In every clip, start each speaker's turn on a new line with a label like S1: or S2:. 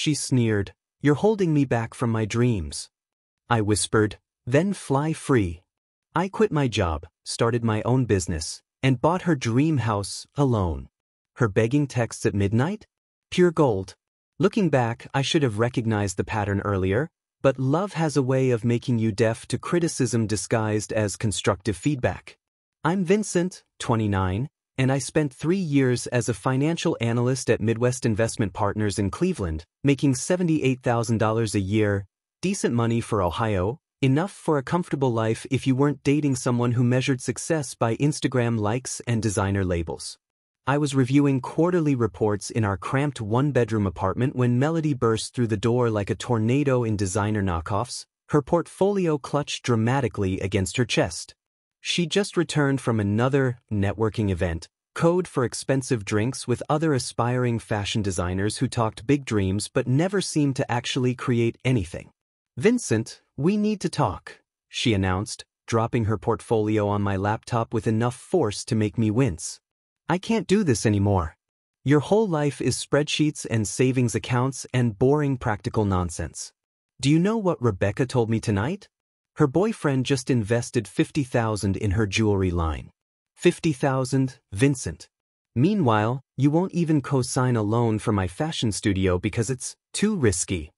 S1: she sneered. "You're holding me back from my dreams." I whispered, "Then fly free." I quit my job, started my own business, and bought her dream house alone. Her begging texts at midnight? Pure gold. Looking back, I should have recognized the pattern earlier, but love has a way of making you deaf to criticism disguised as constructive feedback. I'm Vincent, 29, and I spent 3 years as a financial analyst at Midwest Investment Partners in Cleveland, making $78,000 a year, decent money for Ohio, enough for a comfortable life if you weren't dating someone who measured success by Instagram likes and designer labels. I was reviewing quarterly reports in our cramped one-bedroom apartment when Melody burst through the door like a tornado in designer knockoffs, her portfolio clutched dramatically against her chest. She just returned from another networking event, code for expensive drinks with other aspiring fashion designers who talked big dreams but never seemed to actually create anything. "Vincent, we need to talk," she announced, dropping her portfolio on my laptop with enough force to make me wince. "I can't do this anymore. Your whole life is spreadsheets and savings accounts and boring practical nonsense. Do you know what Rebecca told me tonight? Her boyfriend just invested $50,000 in her jewelry line. $50,000, Vincent. Meanwhile, you won't even co-sign a loan for my fashion studio because it's too risky."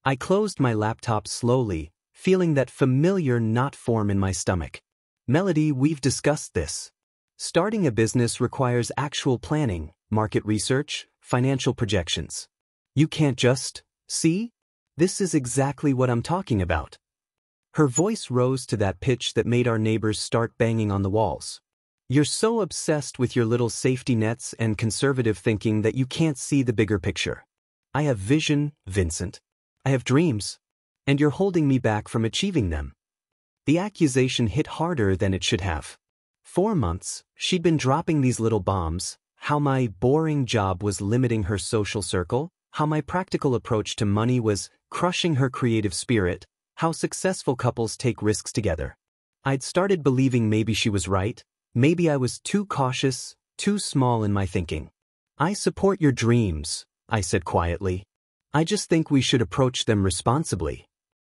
S1: I closed my laptop slowly, feeling that familiar knot form in my stomach. "Melody, we've discussed this. Starting a business requires actual planning, market research, financial projections. You can't just, see? This is exactly what I'm talking about." Her voice rose to that pitch that made our neighbors start banging on the walls. "You're so obsessed with your little safety nets and conservative thinking that you can't see the bigger picture. I have vision, Vincent. I have dreams. And you're holding me back from achieving them." The accusation hit harder than it should have. 4 months, she'd been dropping these little bombs: how my boring job was limiting her social circle, how my practical approach to money was crushing her creative spirit, how successful couples take risks together. I'd started believing maybe she was right, maybe I was too cautious, too small in my thinking. "I support your dreams," I said quietly. "I just think we should approach them responsibly."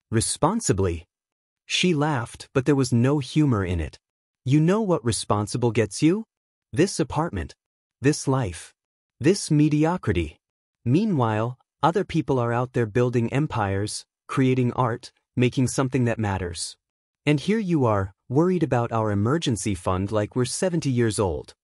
S1: "Responsibly?" She laughed, but there was no humor in it. "You know what responsible gets you? This apartment. This life. This mediocrity. Meanwhile, other people are out there building empires, creating art, making something that matters. And here you are, worried about our emergency fund like we're 70 years old."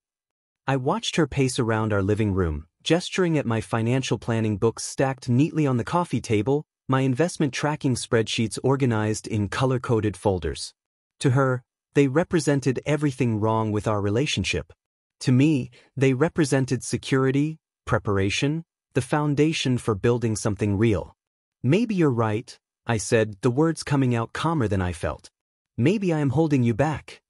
S1: I watched her pace around our living room, gesturing at my financial planning books stacked neatly on the coffee table, my investment tracking spreadsheets organized in color-coded folders. To her, they represented everything wrong with our relationship. To me, they represented security, preparation, the foundation for building something real. "Maybe you're right," I said, the words coming out calmer than I felt. "Maybe I am holding you back."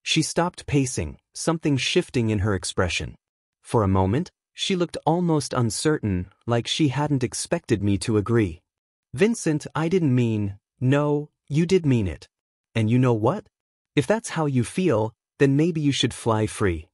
S1: She stopped pacing, something shifting in her expression. For a moment, she looked almost uncertain, like she hadn't expected me to agree. "Vincent, I didn't mean..." "No, you did mean it. And you know what? If that's how you feel, then maybe you should fly free."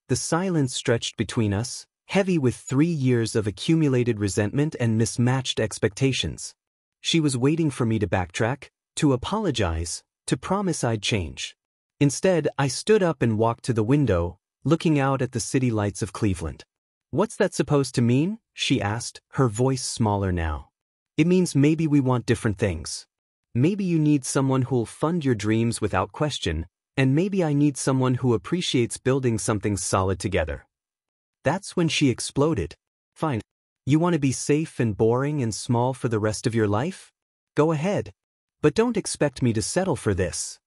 S1: The silence stretched between us, heavy with 3 years of accumulated resentment and mismatched expectations. She was waiting for me to backtrack, to apologize, to promise I'd change. Instead, I stood up and walked to the window, looking out at the city lights of Cleveland. "What's that supposed to mean?" she asked, her voice smaller now. "It means maybe we want different things. Maybe you need someone who'll fund your dreams without question, and maybe I need someone who appreciates building something solid together." That's when she exploded. "Fine. You want to be safe and boring and small for the rest of your life? Go ahead. But don't expect me to settle for this."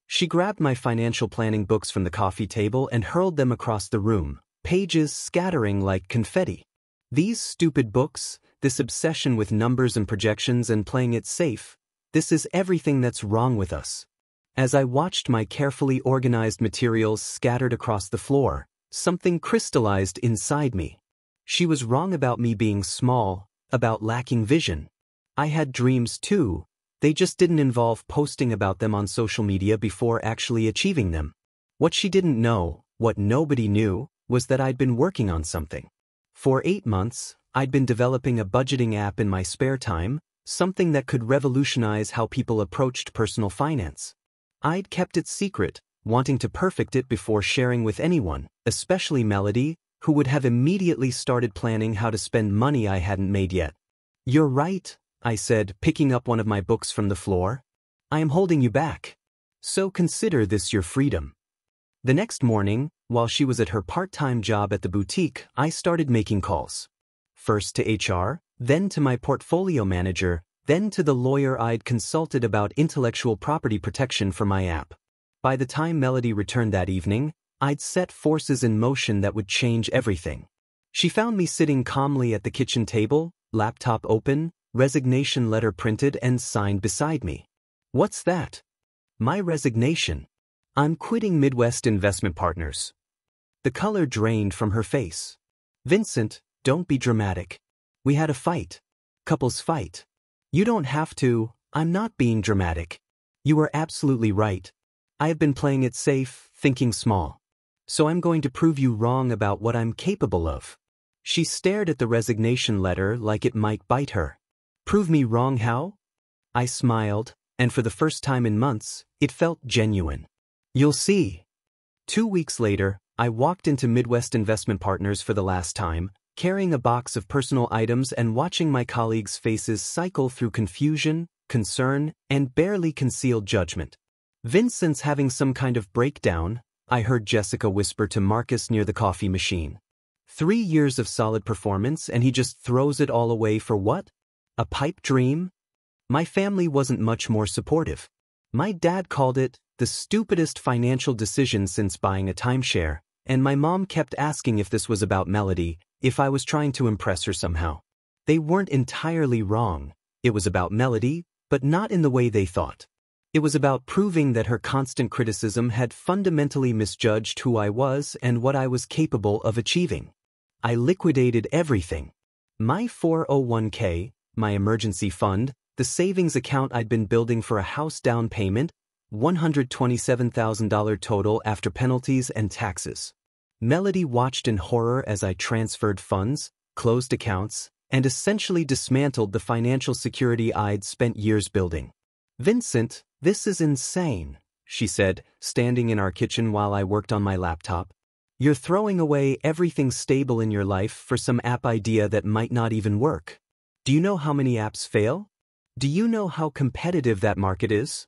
S1: She grabbed my financial planning books from the coffee table and hurled them across the room, pages scattering like confetti. "These stupid books, this obsession with numbers and projections and playing it safe, this is everything that's wrong with us." As I watched my carefully organized materials scattered across the floor, something crystallized inside me. She was wrong about me being small, about lacking vision. I had dreams too, they just didn't involve posting about them on social media before actually achieving them. What she didn't know, what nobody knew, was that I'd been working on something. For 8 months, I'd been developing a budgeting app in my spare time, something that could revolutionize how people approached personal finance. I'd kept it secret, wanting to perfect it before sharing with anyone, especially Melody, who would have immediately started planning how to spend money I hadn't made yet. "You're right," I said, picking up one of my books from the floor. "I am holding you back. So consider this your freedom." The next morning, while she was at her part-time job at the boutique, I started making calls. First to HR, then to my portfolio manager, then to the lawyer I'd consulted about intellectual property protection for my app. By the time Melody returned that evening, I'd set forces in motion that would change everything. She found me sitting calmly at the kitchen table, laptop open, resignation letter printed and signed beside me. "What's that?" "My resignation. I'm quitting Midwest Investment Partners." The color drained from her face. "Vincent, don't be dramatic. We had a fight. Couples fight. You don't have to." "I'm not being dramatic. You are absolutely right. I have been playing it safe, thinking small. So I'm going to prove you wrong about what I'm capable of." She stared at the resignation letter like it might bite her. "Prove me wrong how?" I smiled, and for the first time in months, it felt genuine. "You'll see." 2 weeks later, I walked into Midwest Investment Partners for the last time, carrying a box of personal items and watching my colleagues' faces cycle through confusion, concern, and barely concealed judgment. "Vincent's having some kind of breakdown," I heard Jessica whisper to Marcus near the coffee machine. 3 years of solid performance and he just throws it all away for what? A pipe dream? My family wasn't much more supportive. My dad called it the stupidest financial decision since buying a timeshare, and my mom kept asking if this was about Melody, if I was trying to impress her somehow. They weren't entirely wrong. It was about Melody, but not in the way they thought. It was about proving that her constant criticism had fundamentally misjudged who I was and what I was capable of achieving. I liquidated everything. My 401k, my emergency fund, the savings account I'd been building for a house down payment, $127,000 total after penalties and taxes. Melody watched in horror as I transferred funds, closed accounts, and essentially dismantled the financial security I'd spent years building. "Vincent, this is insane," she said, standing in our kitchen while I worked on my laptop. "You're throwing away everything stable in your life for some app idea that might not even work. Do you know how many apps fail? Do you know how competitive that market is?"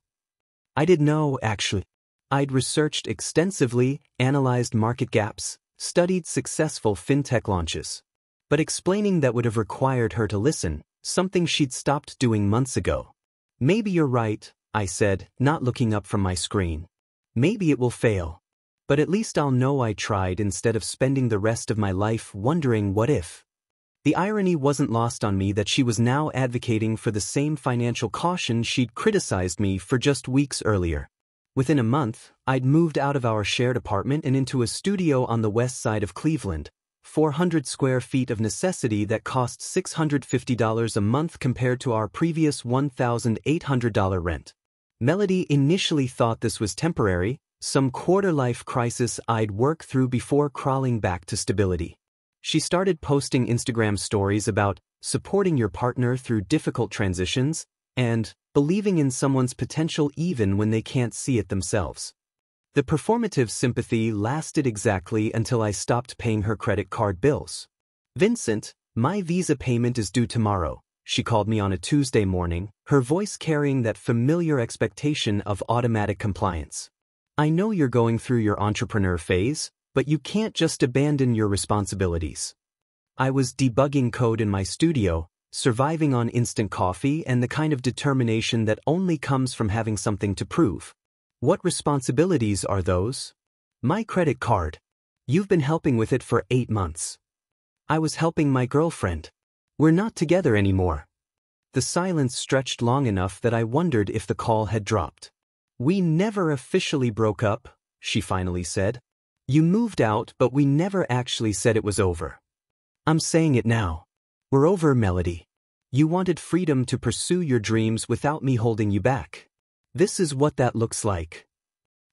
S1: I didn't know, actually. I'd researched extensively, analyzed market gaps, studied successful fintech launches. But explaining that would have required her to listen, something she'd stopped doing months ago. "Maybe you're right," I said, not looking up from my screen. "Maybe it will fail. But at least I'll know I tried instead of spending the rest of my life wondering what if." The irony wasn't lost on me that she was now advocating for the same financial caution she'd criticized me for just weeks earlier. Within a month, I'd moved out of our shared apartment and into a studio on the west side of Cleveland, 400 square feet of necessity that cost $650 a month compared to our previous $1,800 rent. Melody initially thought this was temporary, some quarter-life crisis I'd work through before crawling back to stability. She started posting Instagram stories about supporting your partner through difficult transitions and believing in someone's potential even when they can't see it themselves. The performative sympathy lasted exactly until I stopped paying her credit card bills. "Vincent, my Visa payment is due tomorrow," she called me on a Tuesday morning, her voice carrying that familiar expectation of automatic compliance. "I know you're going through your entrepreneur phase, but you can't just abandon your responsibilities." I was debugging code in my studio, surviving on instant coffee and the kind of determination that only comes from having something to prove. "What responsibilities are those?" "My credit card. You've been helping with it for 8 months. I was helping my girlfriend. We're not together anymore." The silence stretched long enough that I wondered if the call had dropped. "We never officially broke up," she finally said. "You moved out, but we never actually said it was over. I'm saying it now. We're over, Melody. You wanted freedom to pursue your dreams without me holding you back. This is what that looks like."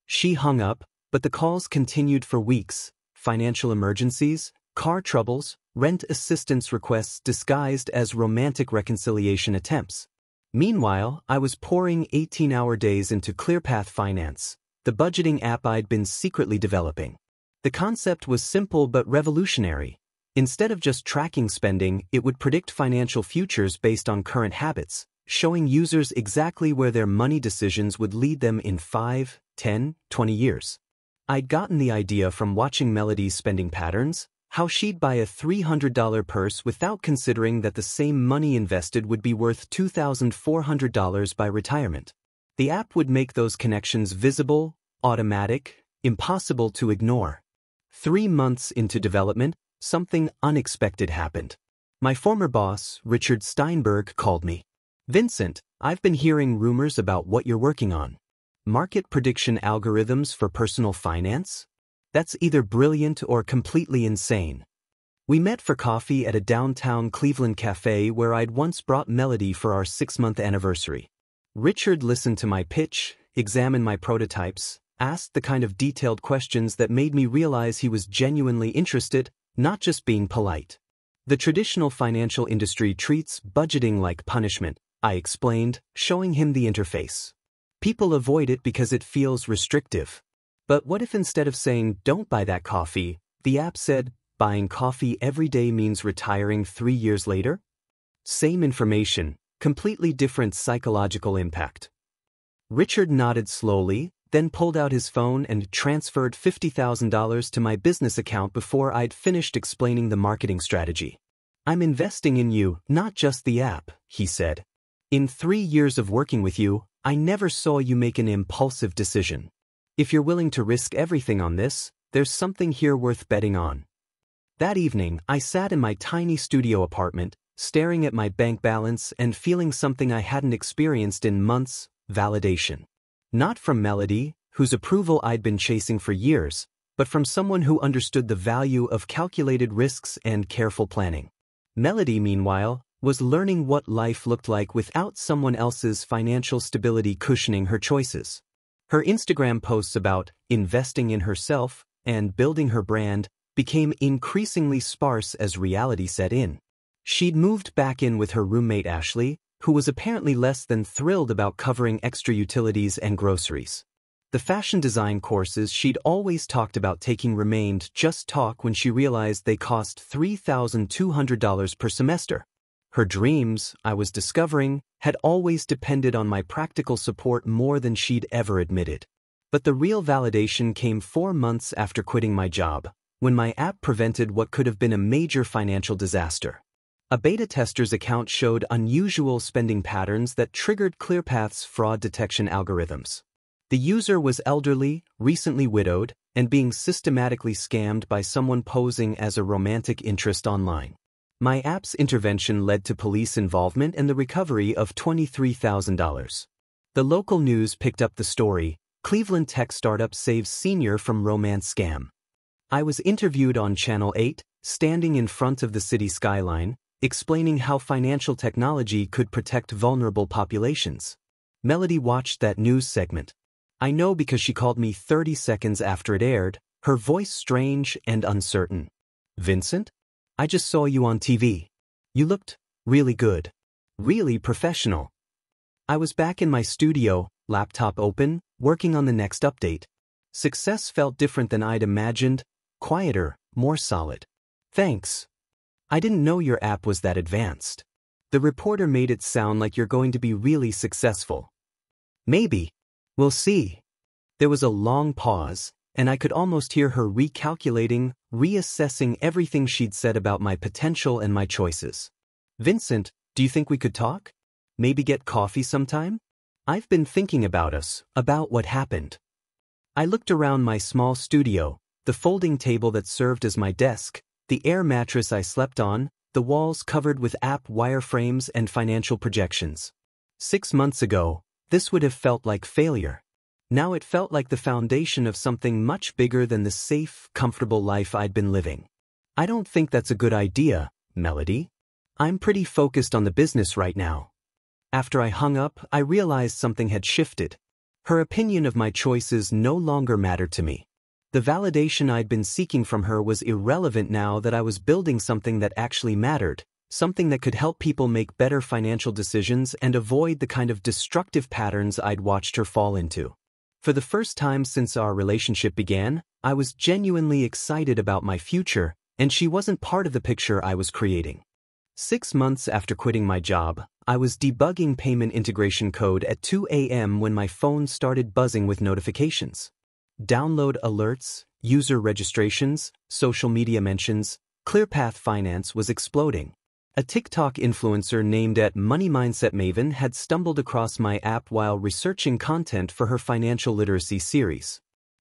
S1: She hung up, but the calls continued for weeks. Financial emergencies, car troubles, rent assistance requests disguised as romantic reconciliation attempts. Meanwhile, I was pouring 18-hour days into ClearPath Finance, the budgeting app I'd been secretly developing. The concept was simple but revolutionary. Instead of just tracking spending, it would predict financial futures based on current habits, showing users exactly where their money decisions would lead them in 5, 10, 20 years. I'd gotten the idea from watching Melody's spending patterns, how she'd buy a $300 purse without considering that the same money invested would be worth $2,400 by retirement. The app would make those connections visible, automatic, impossible to ignore. 3 months into development, something unexpected happened. My former boss, Richard Steinberg, called me. "Vincent, I've been hearing rumors about what you're working on. Market prediction algorithms for personal finance? That's either brilliant or completely insane." We met for coffee at a downtown Cleveland cafe where I'd once brought Melody for our 6-month anniversary. Richard listened to my pitch, examined my prototypes, asked the kind of detailed questions that made me realize he was genuinely interested, not just being polite. "The traditional financial industry treats budgeting like punishment," I explained, showing him the interface. "People avoid it because it feels restrictive. But what if instead of saying, 'Don't buy that coffee,' the app said, 'Buying coffee every day means retiring 3 years later'? Same information, completely different psychological impact." Richard nodded slowly, then pulled out his phone and transferred $50,000 to my business account before I'd finished explaining the marketing strategy. "I'm investing in you, not just the app," he said. "In 3 years of working with you, I never saw you make an impulsive decision. If you're willing to risk everything on this, there's something here worth betting on." That evening, I sat in my tiny studio apartment, staring at my bank balance and feeling something I hadn't experienced in months: validation. Not from Melody, whose approval I'd been chasing for years, but from someone who understood the value of calculated risks and careful planning. Melody, meanwhile, was learning what life looked like without someone else's financial stability cushioning her choices. Her Instagram posts about investing in herself and building her brand became increasingly sparse as reality set in. She'd moved back in with her roommate Ashley, who was apparently less than thrilled about covering extra utilities and groceries. The fashion design courses she'd always talked about taking remained just talk when she realized they cost $3,200 per semester. Her dreams, I was discovering, had always depended on my practical support more than she'd ever admitted. But the real validation came 4 months after quitting my job, when my app prevented what could have been a major financial disaster. A beta tester's account showed unusual spending patterns that triggered ClearPath's fraud detection algorithms. The user was elderly, recently widowed, and being systematically scammed by someone posing as a romantic interest online. My app's intervention led to police involvement and the recovery of $23,000. The local news picked up the story: Cleveland tech startup saves senior from romance scam. I was interviewed on Channel 8, standing in front of the city skyline, explaining how financial technology could protect vulnerable populations. Melody watched that news segment. I know because she called me 30 seconds after it aired, her voice strange and uncertain. "Vincent? I just saw you on TV. You looked really good. Really professional." I was back in my studio, laptop open, working on the next update. Success felt different than I'd imagined, quieter, more solid. "Thanks. I didn't know your app was that advanced. The reporter made it sound like you're going to be really successful." "Maybe. We'll see." There was a long pause, and I could almost hear her recalculating, reassessing everything she'd said about my potential and my choices. "Vincent, do you think we could talk? Maybe get coffee sometime? I've been thinking about us, about what happened." I looked around my small studio, the folding table that served as my desk, the air mattress I slept on, the walls covered with app wireframes and financial projections. 6 months ago, this would have felt like failure. Now it felt like the foundation of something much bigger than the safe, comfortable life I'd been living. "I don't think that's a good idea, Melody. I'm pretty focused on the business right now." After I hung up, I realized something had shifted. Her opinion of my choices no longer mattered to me. The validation I'd been seeking from her was irrelevant now that I was building something that actually mattered, something that could help people make better financial decisions and avoid the kind of destructive patterns I'd watched her fall into. For the first time since our relationship began, I was genuinely excited about my future, and she wasn't part of the picture I was creating. 6 months after quitting my job, I was debugging payment integration code at 2 a.m. when my phone started buzzing with notifications. Download alerts, user registrations, social media mentions, ClearPath Finance was exploding. A TikTok influencer named Money Mindset Maven had stumbled across my app while researching content for her financial literacy series.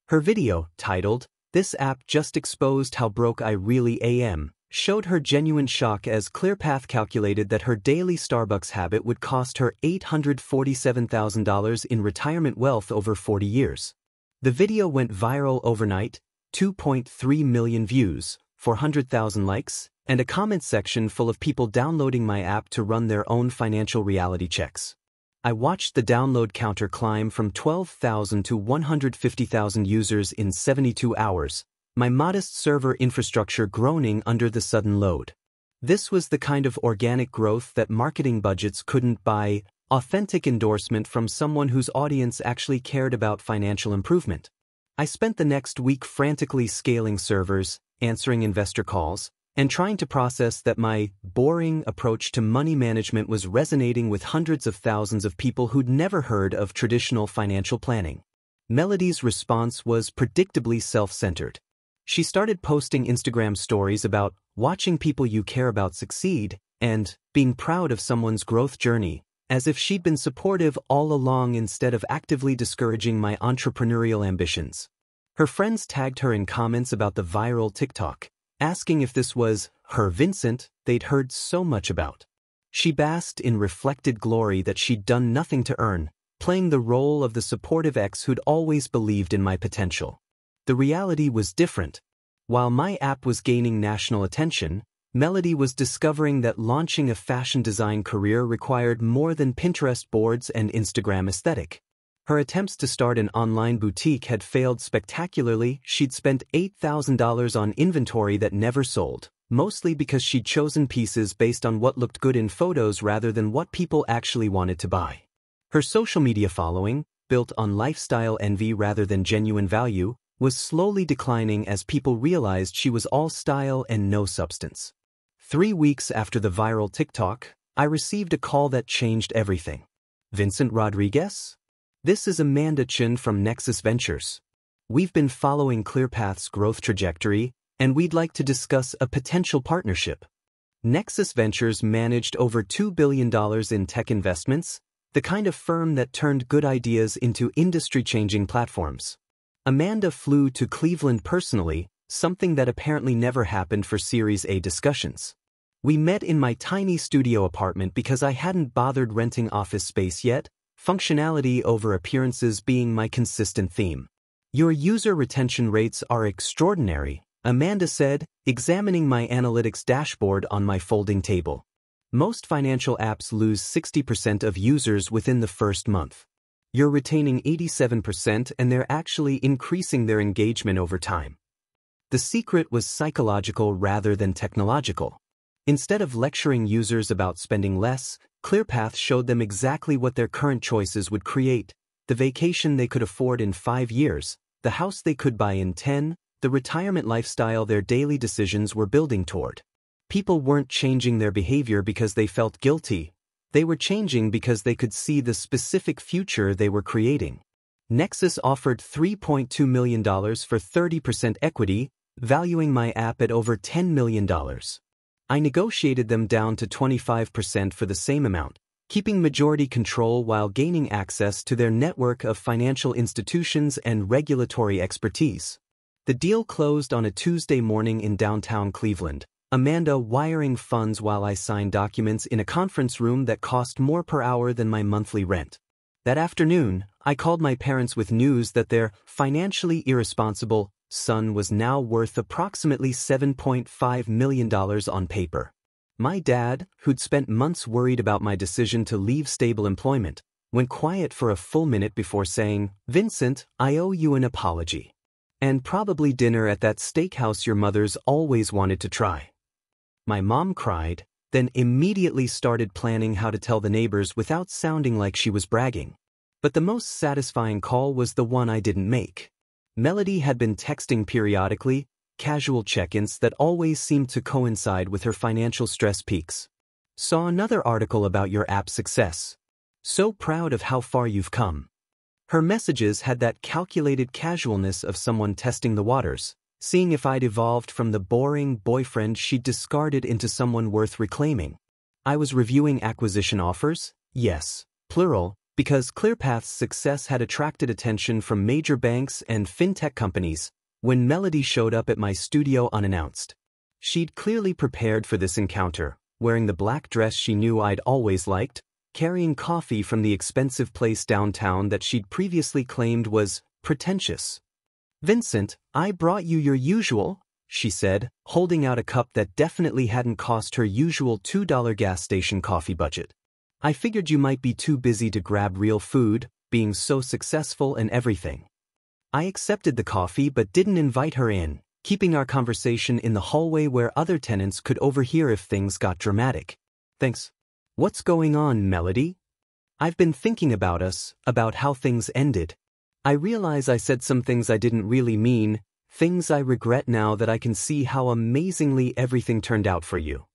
S1: Her video, titled, "This app just exposed how broke I really am," showed her genuine shock as ClearPath calculated that her daily Starbucks habit would cost her $847,000 in retirement wealth over 40 years. The video went viral overnight, 2.3 million views, 400,000 likes, and a comment section full of people downloading my app to run their own financial reality checks. I watched the download counter climb from 12,000 to 150,000 users in 72 hours, my modest server infrastructure groaning under the sudden load. This was the kind of organic growth that marketing budgets couldn't buy, authentic endorsement from someone whose audience actually cared about financial improvement. I spent the next week frantically scaling servers, answering investor calls, and trying to process that my boring approach to money management was resonating with hundreds of thousands of people who'd never heard of traditional financial planning. Melody's response was predictably self-centered. She started posting Instagram stories about watching people you care about succeed and being proud of someone's growth journey, as if she'd been supportive all along instead of actively discouraging my entrepreneurial ambitions. Her friends tagged her in comments about the viral TikTok, asking if this was her Vincent they'd heard so much about. She basked in reflected glory that she'd done nothing to earn, playing the role of the supportive ex who'd always believed in my potential. The reality was different. While my app was gaining national attention, Melody was discovering that launching a fashion design career required more than Pinterest boards and Instagram aesthetic. Her attempts to start an online boutique had failed spectacularly. She'd spent $8,000 on inventory that never sold, mostly because she'd chosen pieces based on what looked good in photos rather than what people actually wanted to buy. Her social media following, built on lifestyle envy rather than genuine value, was slowly declining as people realized she was all style and no substance. 3 weeks after the viral TikTok, I received a call that changed everything. "Vincent Rodriguez? This is Amanda Chen from Nexus Ventures. We've been following ClearPath's growth trajectory, and we'd like to discuss a potential partnership." Nexus Ventures managed over $2 billion in tech investments, the kind of firm that turned good ideas into industry-changing platforms. Amanda flew to Cleveland personally, something that apparently never happened for Series A discussions. We met in my tiny studio apartment because I hadn't bothered renting office space yet, functionality over appearances being my consistent theme. "Your user retention rates are extraordinary," Amanda said, examining my analytics dashboard on my folding table. "Most financial apps lose 60% of users within the first month. You're retaining 87% and they're actually increasing their engagement over time." The secret was psychological rather than technological. Instead of lecturing users about spending less, ClearPath showed them exactly what their current choices would create: the vacation they could afford in 5 years, the house they could buy in 10, the retirement lifestyle their daily decisions were building toward. People weren't changing their behavior because they felt guilty. They were changing because they could see the specific future they were creating. Nexus offered $3.2 million for 30% equity, valuing my app at over $10 million. I negotiated them down to 25% for the same amount, keeping majority control while gaining access to their network of financial institutions and regulatory expertise. The deal closed on a Tuesday morning in downtown Cleveland, Amanda wiring funds while I signed documents in a conference room that cost more per hour than my monthly rent. That afternoon, I called my parents with news that their financially irresponsible son was now worth approximately $7.5 million on paper. My dad, who'd spent months worried about my decision to leave stable employment, went quiet for a full minute before saying, "Vincent, I owe you an apology." And probably dinner at that steakhouse your mother's always wanted to try. My mom cried, then immediately started planning how to tell the neighbors without sounding like she was bragging. But the most satisfying call was the one I didn't make. Melody had been texting periodically, casual check-ins that always seemed to coincide with her financial stress peaks. Saw another article about your app's success. So proud of how far you've come. Her messages had that calculated casualness of someone testing the waters, seeing if I'd evolved from the boring boyfriend she'd discarded into someone worth reclaiming. I was reviewing acquisition offers, yes, plural, because ClearPath's success had attracted attention from major banks and fintech companies, when Melody showed up at my studio unannounced. She'd clearly prepared for this encounter, wearing the black dress she knew I'd always liked, carrying coffee from the expensive place downtown that she'd previously claimed was pretentious. "Vincent, I brought you your usual," she said, holding out a cup that definitely hadn't cost her usual $2 gas station coffee budget. "I figured you might be too busy to grab real food, being so successful and everything." I accepted the coffee but didn't invite her in, keeping our conversation in the hallway where other tenants could overhear if things got dramatic. "Thanks. What's going on, Melody?" "I've been thinking about us, about how things ended. I realize I said some things I didn't really mean, things I regret now that I can see how amazingly everything turned out for you."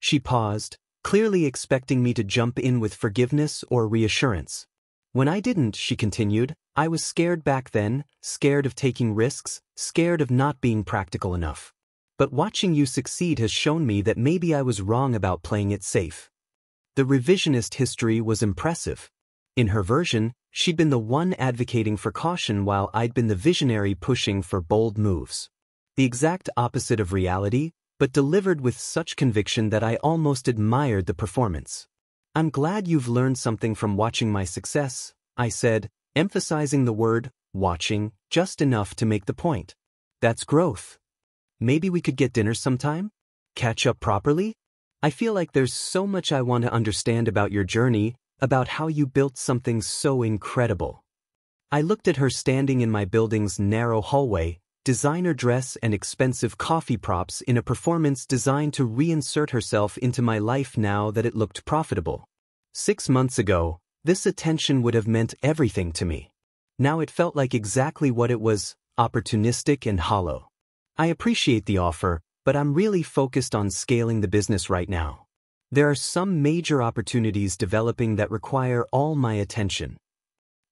S1: She paused, clearly expecting me to jump in with forgiveness or reassurance. "When I didn't," she continued, "I was scared back then, scared of taking risks, scared of not being practical enough. But watching you succeed has shown me that maybe I was wrong about playing it safe." The revisionist history was impressive. In her version, she'd been the one advocating for caution while I'd been the visionary pushing for bold moves. The exact opposite of reality, but delivered with such conviction that I almost admired the performance. "I'm glad you've learned something from watching my success," I said, emphasizing the word watching just enough to make the point. "That's growth. Maybe we could get dinner sometime? Catch up properly? I feel like there's so much I want to understand about your journey, about how you built something so incredible." I looked at her standing in my building's narrow hallway, designer dress and expensive coffee props in a performance designed to reinsert herself into my life now that it looked profitable. 6 months ago, this attention would have meant everything to me. Now it felt like exactly what it was, opportunistic and hollow. "I appreciate the offer, but I'm really focused on scaling the business right now. There are some major opportunities developing that require all my attention."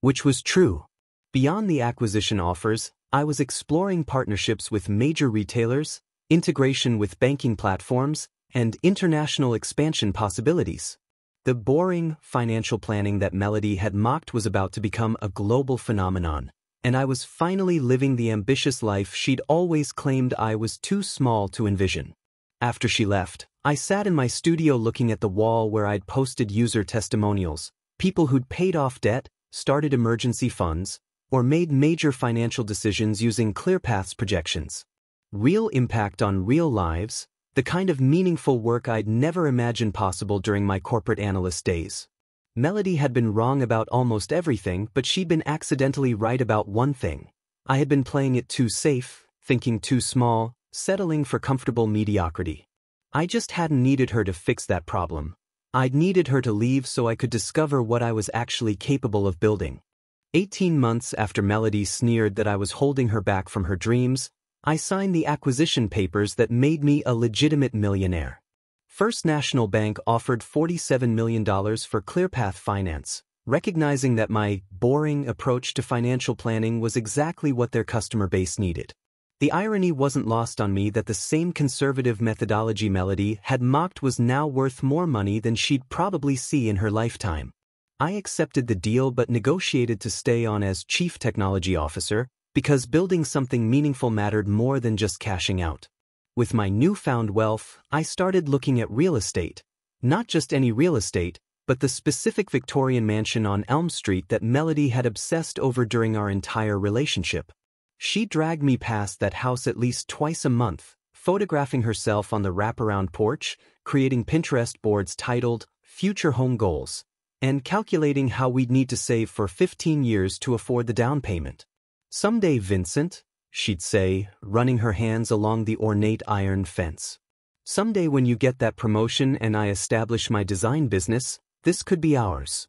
S1: Which was true. Beyond the acquisition offers, I was exploring partnerships with major retailers, integration with banking platforms, and international expansion possibilities. The boring financial planning that Melody had mocked was about to become a global phenomenon, and I was finally living the ambitious life she'd always claimed I was too small to envision. After she left, I sat in my studio looking at the wall where I'd posted user testimonials, people who'd paid off debt, started emergency funds, or made major financial decisions using ClearPath's projections. Real impact on real lives, the kind of meaningful work I'd never imagined possible during my corporate analyst days. Melody had been wrong about almost everything, but she'd been accidentally right about one thing. I had been playing it too safe, thinking too small, settling for comfortable mediocrity. I just hadn't needed her to fix that problem. I'd needed her to leave so I could discover what I was actually capable of building. 18 months after Melody sneered that I was holding her back from her dreams, I signed the acquisition papers that made me a legitimate millionaire. First National Bank offered $47 million for ClearPath Finance, recognizing that my boring approach to financial planning was exactly what their customer base needed. The irony wasn't lost on me that the same conservative methodology Melody had mocked was now worth more money than she'd probably see in her lifetime. I accepted the deal but negotiated to stay on as Chief Technology Officer because building something meaningful mattered more than just cashing out. With my newfound wealth, I started looking at real estate. Not just any real estate, but the specific Victorian mansion on Elm Street that Melody had obsessed over during our entire relationship. She dragged me past that house at least twice a month, photographing herself on the wraparound porch, creating Pinterest boards titled Future Home Goals, and calculating how we'd need to save for 15 years to afford the down payment. "Someday, Vincent," she'd say, running her hands along the ornate iron fence. Someday when you get that promotion and I establish my design business, this could be ours.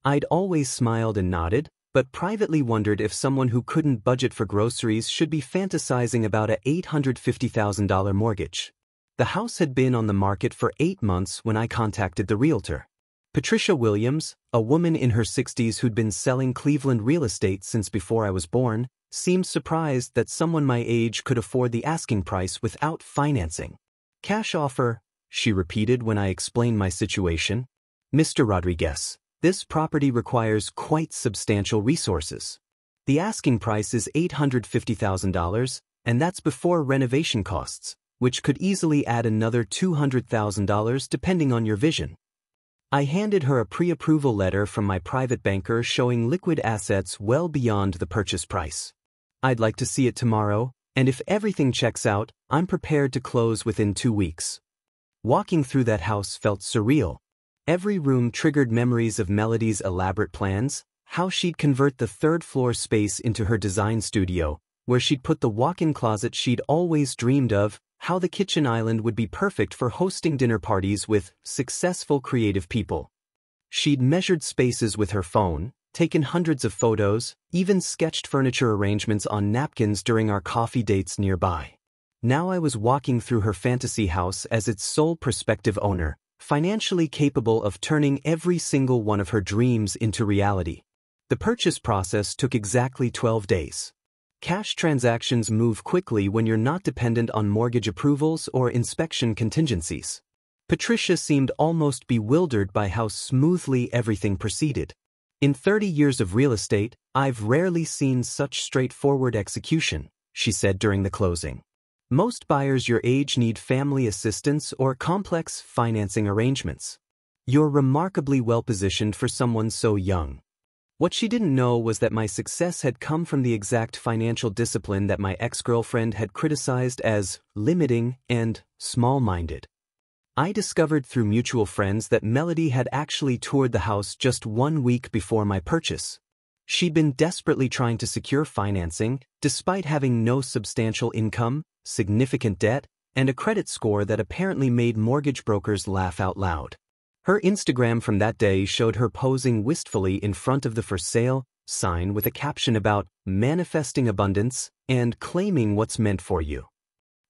S1: I'd always smiled and nodded, but privately wondered if someone who couldn't budget for groceries should be fantasizing about a $850,000 mortgage. The house had been on the market for 8 months when I contacted the realtor. Patricia Williams, a woman in her 60s who'd been selling Cleveland real estate since before I was born, seemed surprised that someone my age could afford the asking price without financing. Cash offer, she repeated when I explained my situation. Mr. Rodriguez, this property requires quite substantial resources. The asking price is $850,000, and that's before renovation costs, which could easily add another $200,000 depending on your vision. I handed her a pre-approval letter from my private banker showing liquid assets well beyond the purchase price. I'd like to see it tomorrow, and if everything checks out, I'm prepared to close within 2 weeks. Walking through that house felt surreal. Every room triggered memories of Melody's elaborate plans, how she'd convert the third-floor space into her design studio, where she'd put the walk-in closet she'd always dreamed of, how the kitchen island would be perfect for hosting dinner parties with successful creative people. She'd measured spaces with her phone, taken hundreds of photos, even sketched furniture arrangements on napkins during our coffee dates nearby. Now I was walking through her fantasy house as its sole prospective owner, financially capable of turning every single one of her dreams into reality. The purchase process took exactly 12 days. Cash transactions move quickly when you're not dependent on mortgage approvals or inspection contingencies. Patricia seemed almost bewildered by how smoothly everything proceeded. In 30 years of real estate, I've rarely seen such straightforward execution, she said during the closing. Most buyers your age need family assistance or complex financing arrangements. You're remarkably well-positioned for someone so young. What she didn't know was that my success had come from the exact financial discipline that my ex-girlfriend had criticized as limiting and small-minded. I discovered through mutual friends that Melody had actually toured the house just 1 week before my purchase. She'd been desperately trying to secure financing, despite having no substantial income, significant debt, and a credit score that apparently made mortgage brokers laugh out loud. Her Instagram from that day showed her posing wistfully in front of the for sale sign with a caption about manifesting abundance and claiming what's meant for you.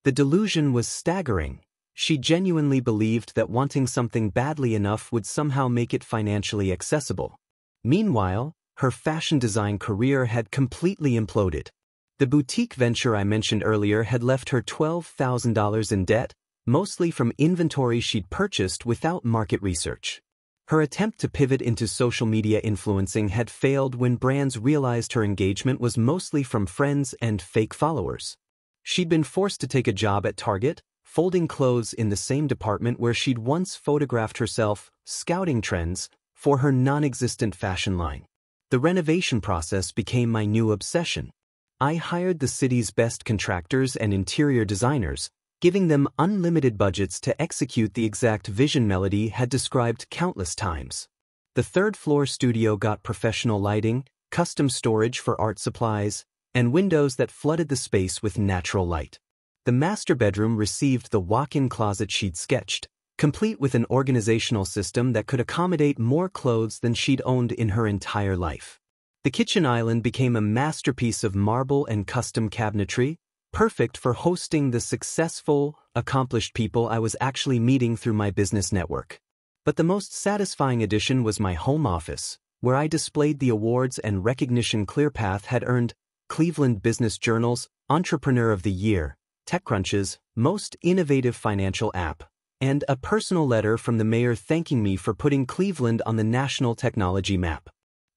S1: The delusion was staggering. She genuinely believed that wanting something badly enough would somehow make it financially accessible. Meanwhile, her fashion design career had completely imploded. The boutique venture I mentioned earlier had left her $12,000 in debt, mostly from inventory she'd purchased without market research. Her attempt to pivot into social media influencing had failed when brands realized her engagement was mostly from friends and fake followers. She'd been forced to take a job at Target, folding clothes in the same department where she'd once photographed herself, scouting trends, for her non-existent fashion line. The renovation process became my new obsession. I hired the city's best contractors and interior designers, giving them unlimited budgets to execute the exact vision Melody had described countless times. The third-floor studio got professional lighting, custom storage for art supplies, and windows that flooded the space with natural light. The master bedroom received the walk-in closet she'd sketched, complete with an organizational system that could accommodate more clothes than she'd owned in her entire life. The kitchen island became a masterpiece of marble and custom cabinetry, perfect for hosting the successful, accomplished people I was actually meeting through my business network. But the most satisfying addition was my home office, where I displayed the awards and recognition ClearPath had earned: Cleveland Business Journal's Entrepreneur of the Year, TechCrunch's Most Innovative Financial App, and a personal letter from the mayor thanking me for putting Cleveland on the national technology map.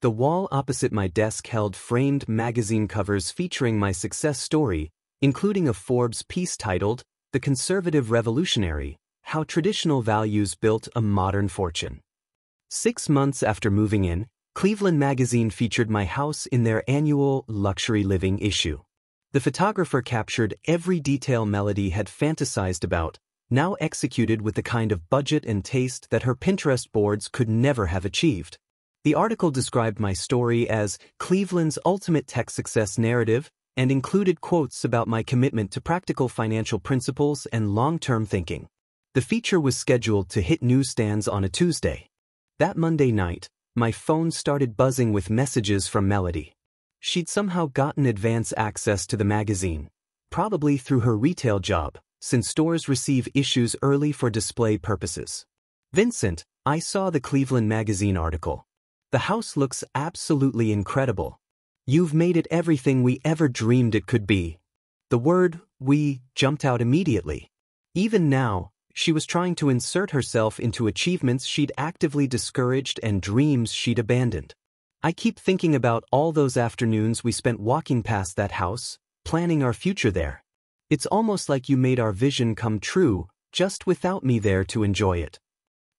S1: The wall opposite my desk held framed magazine covers featuring my success story, including a Forbes piece titled, "The Conservative Revolutionary: How Traditional Values Built a Modern Fortune." 6 months after moving in, Cleveland Magazine featured my house in their annual Luxury Living issue. The photographer captured every detail Melody had fantasized about, now executed with the kind of budget and taste that her Pinterest boards could never have achieved. The article described my story as Cleveland's ultimate tech success narrative, and included quotes about my commitment to practical financial principles and long-term thinking. The feature was scheduled to hit newsstands on a Tuesday. That Monday night, my phone started buzzing with messages from Melody. She'd somehow gotten advance access to the magazine, probably through her retail job, since stores receive issues early for display purposes. "Vincent, I saw the Cleveland magazine article. The house looks absolutely incredible. You've made it everything we ever dreamed it could be." The word "we" jumped out immediately. Even now, she was trying to insert herself into achievements she'd actively discouraged and dreams she'd abandoned. I keep thinking about all those afternoons we spent walking past that house, planning our future there. It's almost like you made our vision come true, just without me there to enjoy it.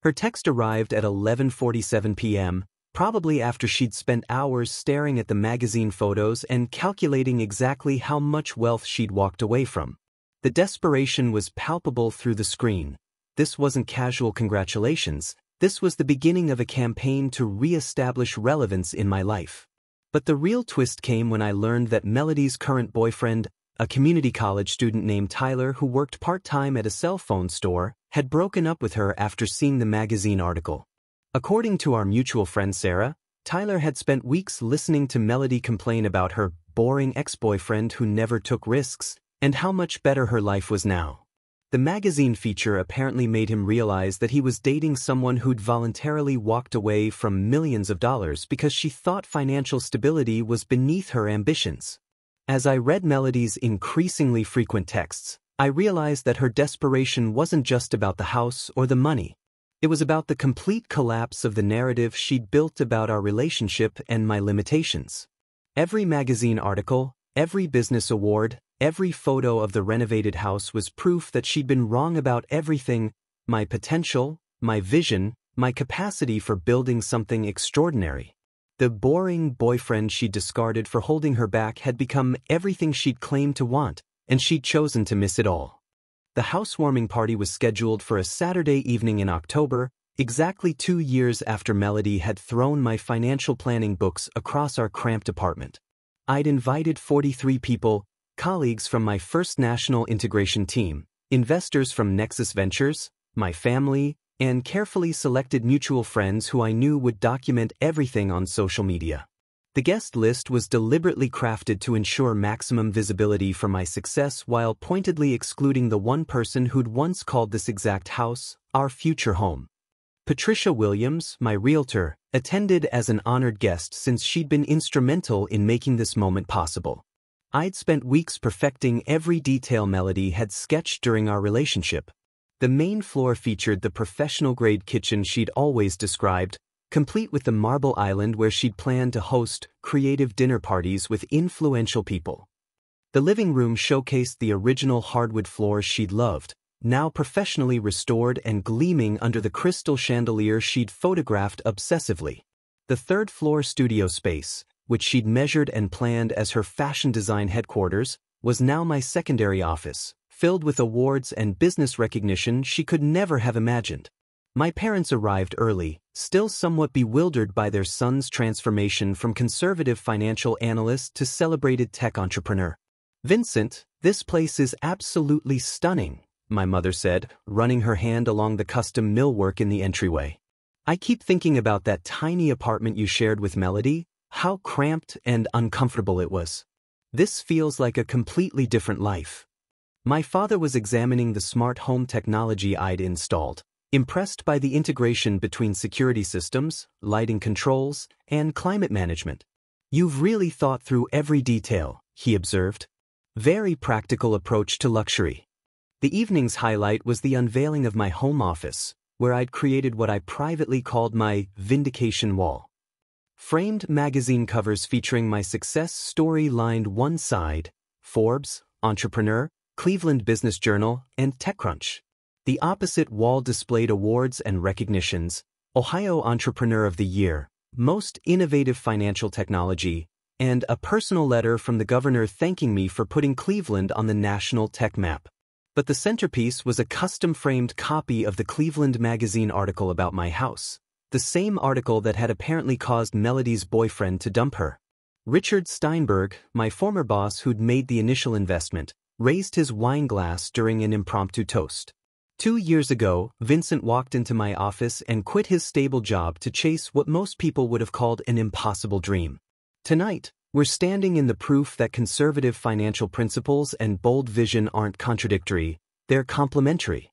S1: Her text arrived at 11:47 p.m., probably after she'd spent hours staring at the magazine photos and calculating exactly how much wealth she'd walked away from. The desperation was palpable through the screen. This wasn't casual congratulations, this was the beginning of a campaign to re-establish relevance in my life. But the real twist came when I learned that Melody's current boyfriend, a community college student named Tyler who worked part-time at a cell phone store, had broken up with her after seeing the magazine article. According to our mutual friend Sarah, Tyler had spent weeks listening to Melody complain about her boring ex-boyfriend who never took risks, and how much better her life was now. The magazine feature apparently made him realize that he was dating someone who'd voluntarily walked away from millions of dollars because she thought financial stability was beneath her ambitions. As I read Melody's increasingly frequent texts, I realized that her desperation wasn't just about the house or the money. It was about the complete collapse of the narrative she'd built about our relationship and my limitations. Every magazine article, every business award, every photo of the renovated house was proof that she'd been wrong about everything: my potential, my vision, my capacity for building something extraordinary. The boring boyfriend she'd discarded for holding her back had become everything she'd claimed to want, and she'd chosen to miss it all. The housewarming party was scheduled for a Saturday evening in October, exactly 2 years after Melody had thrown my financial planning books across our cramped apartment. I'd invited 43 people, colleagues from my first national integration team, investors from Nexus Ventures, my family, and carefully selected mutual friends who I knew would document everything on social media. The guest list was deliberately crafted to ensure maximum visibility for my success while pointedly excluding the one person who'd once called this exact house our future home. Patricia Williams, my realtor, attended as an honored guest since she'd been instrumental in making this moment possible. I'd spent weeks perfecting every detail Melody had sketched during our relationship. The main floor featured the professional-grade kitchen she'd always described, complete with the marble island where she'd planned to host creative dinner parties with influential people. The living room showcased the original hardwood floors she'd loved, now professionally restored and gleaming under the crystal chandelier she'd photographed obsessively. The third-floor studio space, which she'd measured and planned as her fashion design headquarters, was now my secondary office, filled with awards and business recognition she could never have imagined. My parents arrived early, still somewhat bewildered by their son's transformation from conservative financial analyst to celebrated tech entrepreneur. "Vincent, this place is absolutely stunning," my mother said, running her hand along the custom millwork in the entryway. "I keep thinking about that tiny apartment you shared with Melody, how cramped and uncomfortable it was. This feels like a completely different life." My father was examining the smart home technology I'd installed, impressed by the integration between security systems, lighting controls, and climate management. "You've really thought through every detail," he observed. "Very practical approach to luxury." The evening's highlight was the unveiling of my home office, where I'd created what I privately called my vindication wall. Framed magazine covers featuring my success story lined one side: Forbes, Entrepreneur, Cleveland Business Journal, and TechCrunch. The opposite wall displayed awards and recognitions: Ohio Entrepreneur of the Year, Most Innovative Financial Technology, and a personal letter from the governor thanking me for putting Cleveland on the national tech map. But the centerpiece was a custom-framed copy of the Cleveland magazine article about my house, the same article that had apparently caused Melody's boyfriend to dump her. Richard Steinberg, my former boss who'd made the initial investment, raised his wine glass during an impromptu toast. 2 years ago, Vincent walked into my office and quit his stable job to chase what most people would have called an impossible dream. Tonight, we're standing in the proof that conservative financial principles and bold vision aren't contradictory, they're complementary.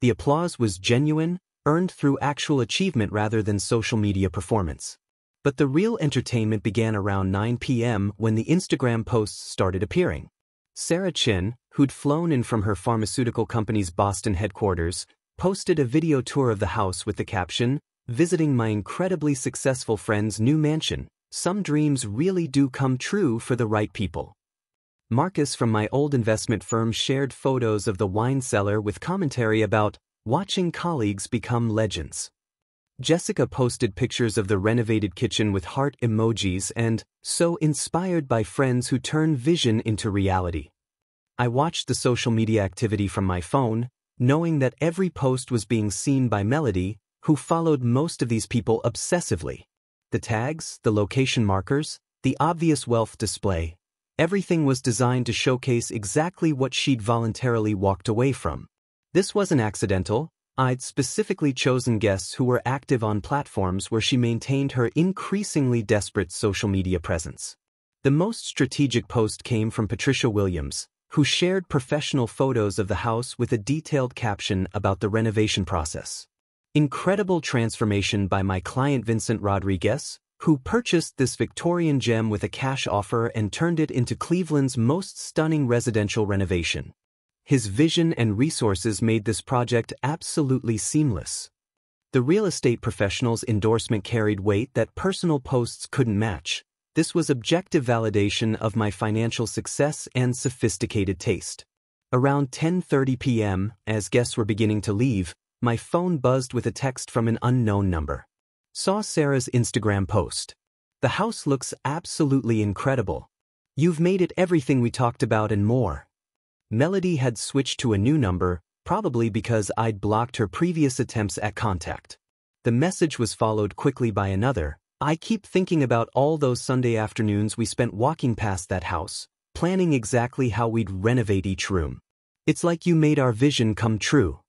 S1: The applause was genuine, earned through actual achievement rather than social media performance. But the real entertainment began around 9 p.m. when the Instagram posts started appearing. Sarah Chin, who'd flown in from her pharmaceutical company's Boston headquarters, posted a video tour of the house with the caption, "Visiting my incredibly successful friend's new mansion. Some dreams really do come true for the right people." Marcus from my old investment firm shared photos of the wine cellar with commentary about watching colleagues become legends. Jessica posted pictures of the renovated kitchen with heart emojis and, so inspired by friends who turn vision into reality. I watched the social media activity from my phone, knowing that every post was being seen by Melody, who followed most of these people obsessively. The tags, the location markers, the obvious wealth display, everything was designed to showcase exactly what she'd voluntarily walked away from. This wasn't accidental. I'd specifically chosen guests who were active on platforms where she maintained her increasingly desperate social media presence. The most strategic post came from Patricia Williams, who shared professional photos of the house with a detailed caption about the renovation process. Incredible transformation by my client Vincent Rodriguez, who purchased this Victorian gem with a cash offer and turned it into Cleveland's most stunning residential renovation. His vision and resources made this project absolutely seamless. The real estate professional's endorsement carried weight that personal posts couldn't match. This was objective validation of my financial success and sophisticated taste. Around 10:30 p.m., as guests were beginning to leave, my phone buzzed with a text from an unknown number. Saw Sarah's Instagram post. "The house looks absolutely incredible. You've made it everything we talked about and more." Melody had switched to a new number, probably because I'd blocked her previous attempts at contact. The message was followed quickly by another. "I keep thinking about all those Sunday afternoons we spent walking past that house, planning exactly how we'd renovate each room. It's like you made our vision come true."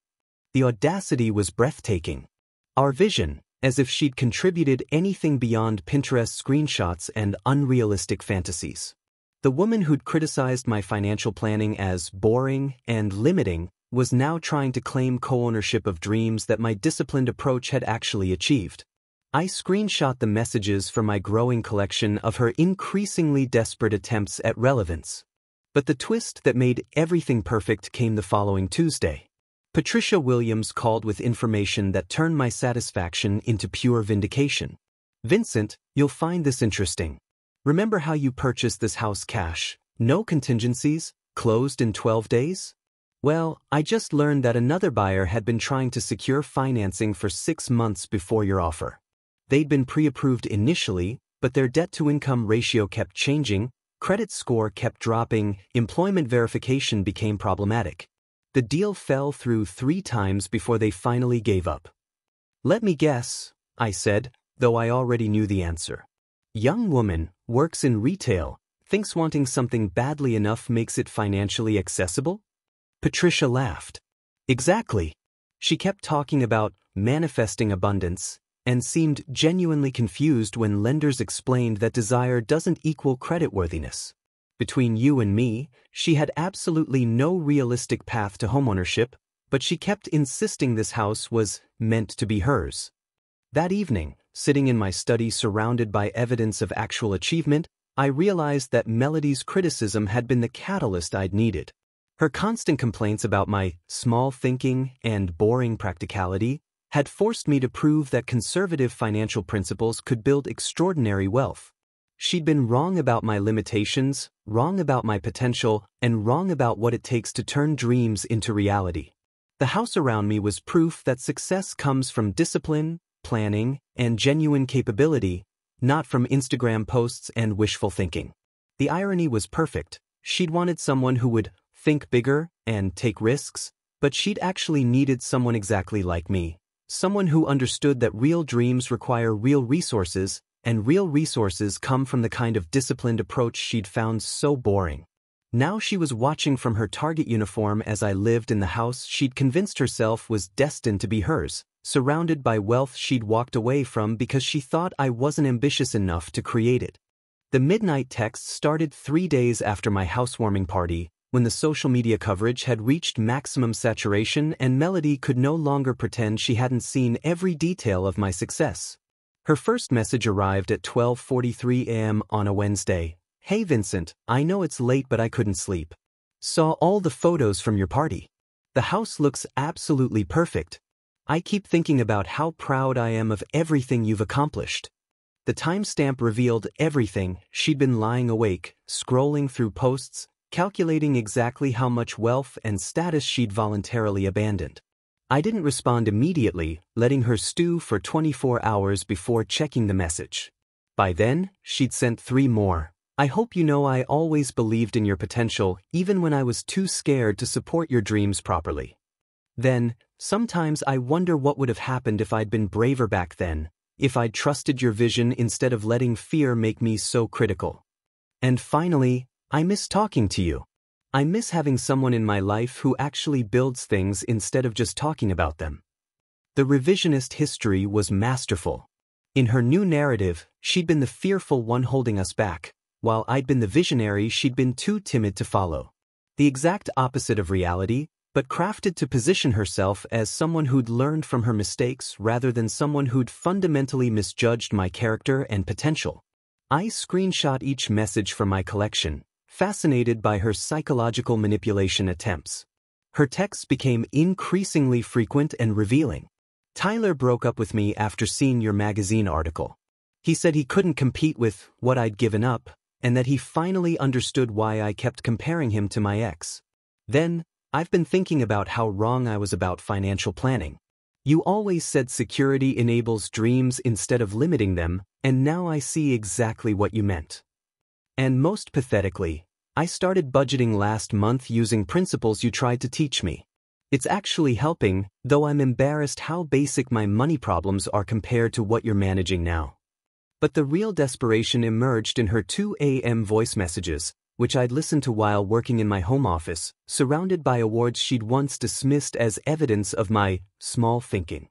S1: The audacity was breathtaking. Our vision, as if she'd contributed anything beyond Pinterest screenshots and unrealistic fantasies. The woman who'd criticized my financial planning as boring and limiting was now trying to claim co-ownership of dreams that my disciplined approach had actually achieved. I screenshot the messages for my growing collection of her increasingly desperate attempts at relevance. But the twist that made everything perfect came the following Tuesday. Patricia Williams called with information that turned my satisfaction into pure vindication. "Vincent, you'll find this interesting. Remember how you purchased this house cash, no contingencies, closed in 12 days? Well, I just learned that another buyer had been trying to secure financing for 6 months before your offer. They'd been pre-approved initially, but their debt-to-income ratio kept changing, credit score kept dropping, employment verification became problematic. The deal fell through 3 times before they finally gave up." "Let me guess," I said, though I already knew the answer. "Young woman, works in retail, thinks wanting something badly enough makes it financially accessible?" Patricia laughed. "Exactly. She kept talking about manifesting abundance and seemed genuinely confused when lenders explained that desire doesn't equal creditworthiness. Between you and me, she had absolutely no realistic path to homeownership, but she kept insisting this house was meant to be hers." That evening, sitting in my study surrounded by evidence of actual achievement, I realized that Melody's criticism had been the catalyst I'd needed. Her constant complaints about my small thinking and boring practicality had forced me to prove that conservative financial principles could build extraordinary wealth. She'd been wrong about my limitations, wrong about my potential, and wrong about what it takes to turn dreams into reality. The house around me was proof that success comes from discipline, planning, and genuine capability, not from Instagram posts and wishful thinking. The irony was perfect. She'd wanted someone who would think bigger and take risks, but she'd actually needed someone exactly like me. Someone who understood that real dreams require real resources, and real resources come from the kind of disciplined approach she'd found so boring. Now she was watching from her Target uniform as I lived in the house she'd convinced herself was destined to be hers, surrounded by wealth she'd walked away from because she thought I wasn't ambitious enough to create it. The midnight texts started 3 days after my housewarming party, when the social media coverage had reached maximum saturation and Melody could no longer pretend she hadn't seen every detail of my success. Her first message arrived at 12:43 a.m. on a Wednesday. "Hey Vincent, I know it's late but I couldn't sleep. Saw all the photos from your party. The house looks absolutely perfect. I keep thinking about how proud I am of everything you've accomplished." The timestamp revealed everything. She'd been lying awake, scrolling through posts, calculating exactly how much wealth and status she'd voluntarily abandoned. I didn't respond immediately, letting her stew for 24 hours before checking the message. By then, she'd sent 3 more. "I hope you know I always believed in your potential, even when I was too scared to support your dreams properly." Then, "Sometimes I wonder what would have happened if I'd been braver back then, if I'd trusted your vision instead of letting fear make me so critical. And finally, I miss talking to you. I miss having someone in my life who actually builds things instead of just talking about them." The revisionist history was masterful. In her new narrative, she'd been the fearful one holding us back, while I'd been the visionary she'd been too timid to follow. The exact opposite of reality, but crafted to position herself as someone who'd learned from her mistakes rather than someone who'd fundamentally misjudged my character and potential. I screenshot each message from my collection, fascinated by her psychological manipulation attempts. Her texts became increasingly frequent and revealing. "Tyler broke up with me after seeing your magazine article. He said he couldn't compete with what I'd given up, and that he finally understood why I kept comparing him to my ex. Then, I've been thinking about how wrong I was about financial planning. You always said security enables dreams instead of limiting them, and now I see exactly what you meant. And most pathetically, I started budgeting last month using principles you tried to teach me. It's actually helping, though I'm embarrassed how basic my money problems are compared to what you're managing now." But the real desperation emerged in her 2 a.m. voice messages, which I'd listened to while working in my home office, surrounded by awards she'd once dismissed as evidence of my small thinking.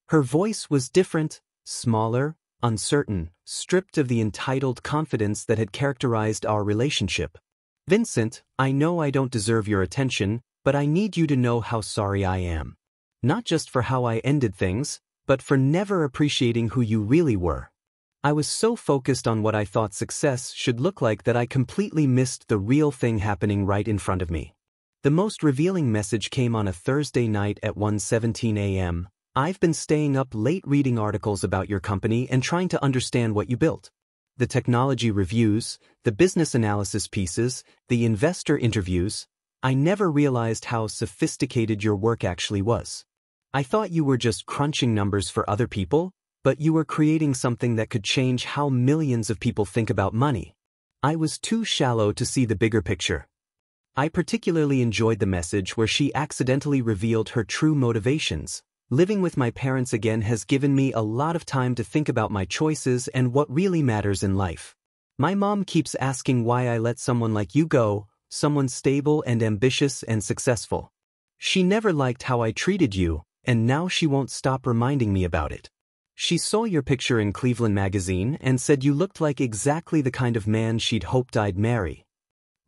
S1: Her voice was different, smaller, uncertain, stripped of the entitled confidence that had characterized our relationship. "Vincent, I know I don't deserve your attention, but I need you to know how sorry I am. Not just for how I ended things, but for never appreciating who you really were. I was so focused on what I thought success should look like that I completely missed the real thing happening right in front of me." The most revealing message came on a Thursday night at 1:17 a.m. "I've been staying up late reading articles about your company and trying to understand what you built. The technology reviews, the business analysis pieces, the investor interviews. I never realized how sophisticated your work actually was. I thought you were just crunching numbers for other people, but you were creating something that could change how millions of people think about money. I was too shallow to see the bigger picture." I particularly enjoyed the message where she accidentally revealed her true motivations. "Living with my parents again has given me a lot of time to think about my choices and what really matters in life. My mom keeps asking why I let someone like you go, someone stable and ambitious and successful. She never liked how I treated you, and now she won't stop reminding me about it. She saw your picture in Cleveland magazine and said you looked like exactly the kind of man she'd hoped I'd marry."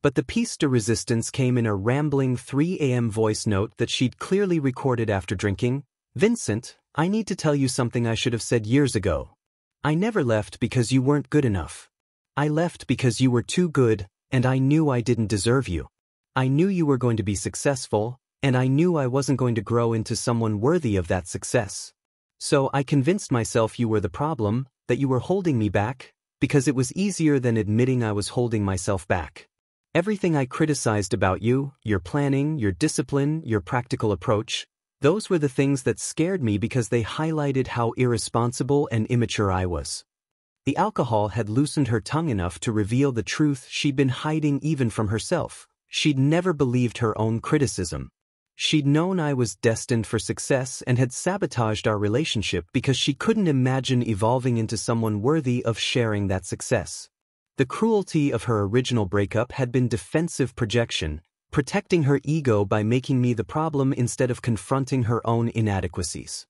S1: But the piece de resistance came in a rambling 3 a.m. voice note that she'd clearly recorded after drinking. "Vincent, I need to tell you something I should have said years ago. I never left because you weren't good enough. I left because you were too good, and I knew I didn't deserve you. I knew you were going to be successful, and I knew I wasn't going to grow into someone worthy of that success. So I convinced myself you were the problem, that you were holding me back, because it was easier than admitting I was holding myself back. Everything I criticized about you, your planning, your discipline, your practical approach, those were the things that scared me because they highlighted how irresponsible and immature I was." The alcohol had loosened her tongue enough to reveal the truth she'd been hiding even from herself. She'd never believed her own criticism. She'd known I was destined for success and had sabotaged our relationship because she couldn't imagine evolving into someone worthy of sharing that success. The cruelty of her original breakup had been defensive projection, protecting her ego by making me the problem instead of confronting her own inadequacies.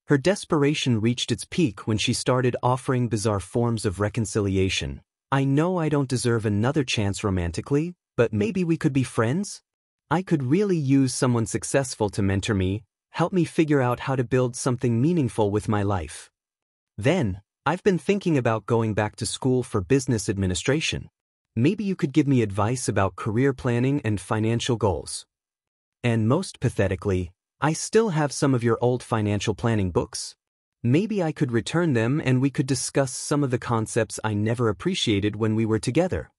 S1: Her desperation reached its peak when she started offering bizarre forms of reconciliation. I know I don't deserve another chance romantically, but maybe we could be friends? I could really use someone successful to mentor me, help me figure out how to build something meaningful with my life. Then, I've been thinking about going back to school for business administration. Maybe you could give me advice about career planning and financial goals. And most pathetically, I still have some of your old financial planning books. Maybe I could return them and we could discuss some of the concepts I never appreciated when we were together.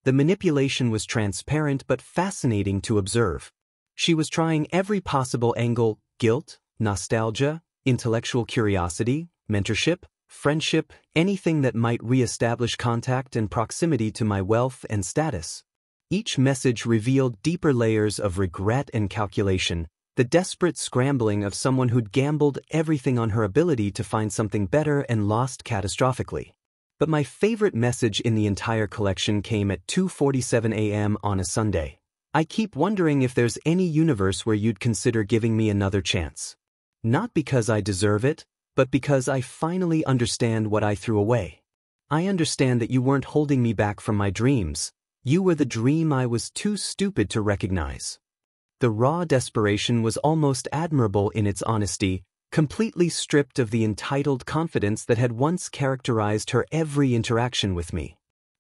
S1: The manipulation was transparent but fascinating to observe. She was trying every possible angle: guilt, nostalgia, intellectual curiosity, mentorship, friendship, anything that might re-establish contact and proximity to my wealth and status. Each message revealed deeper layers of regret and calculation, the desperate scrambling of someone who'd gambled everything on her ability to find something better and lost catastrophically. But my favorite message in the entire collection came at 2:47 a.m. on a Sunday. I keep wondering if there's any universe where you'd consider giving me another chance. Not because I deserve it, but because I finally understand what I threw away. I understand that you weren't holding me back from my dreams. You were the dream I was too stupid to recognize. The raw desperation was almost admirable in its honesty, completely stripped of the entitled confidence that had once characterized her every interaction with me.